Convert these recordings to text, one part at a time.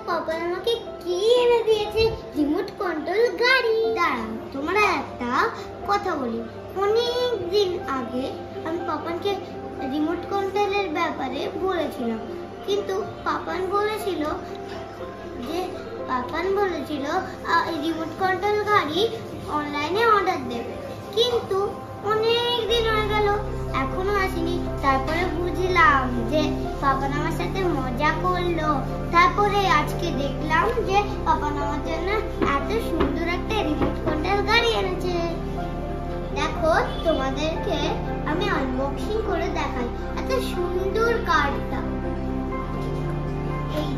পাপা আমাকে কি এনে দিয়েছে, রিমোট কন্ট্রোল গাড়ি। দাঁড়াও, তোমরা একটা কথা বলি। অনেক দিন আগে আমি পাপানকে রিমোট কন্ট্রোলের ব্যাপারে বলেছিলাম, কিন্তু পাপান বলেছিল রিমোট কন্ট্রোল গাড়ি অনলাইনে অর্ডার দেবে, কিন্তু অনেক দিন হয়ে গেল এখনো আসেনি। তারপরে বুঝলাম যে পাপান আমার সাথে মজা করলো। তারপরে আজকে দেখলাম যে পাপান আমার জন্য এত সুন্দর একটা রিমোট কন্ট্রোল গাড়ি এনেছে। দেখো, তোমাদেরকে আমি আনবক্সিং করে দেখাই। এত সুন্দর কার্ডটা, এই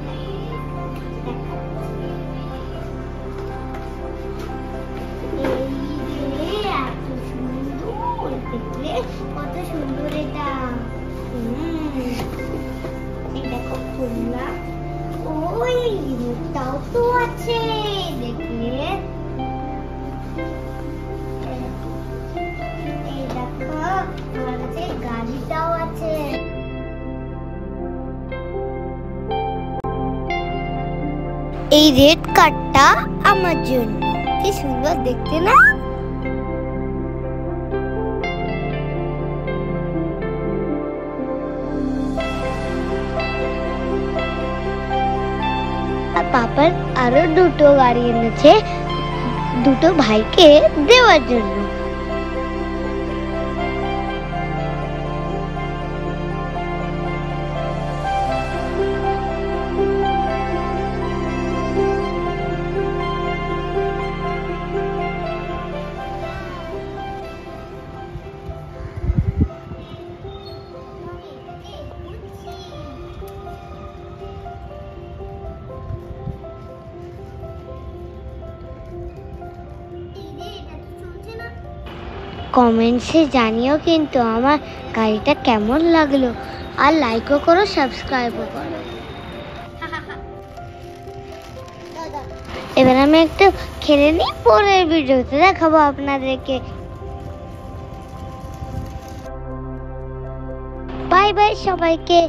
দেখলে কত সুন্দর এটা। এই দেখো তোমরা, ওই রিমোটটাও তো আছে দেখলে। এই দেখো আমার কাছে গাড়িটাও আছে। এই রেড কার্ডটা আমার জন্য, কি সুন্দর দেখতে না? পাপার আরো দুটো গাড়ি এনেছে, দুটো ভাইকে দেওয়ার জন্য। কমেন্টসে জানিও কিন্তু আমার গাড়িটা কেমন লাগলো, আর লাইকও করো, সাবস্ক্রাইবও করো। এবার আমি একটু খেলে নিই, পরের ভিডিওতে দেখাবো আপনাদেরকে। বাই বাই সবাইকে।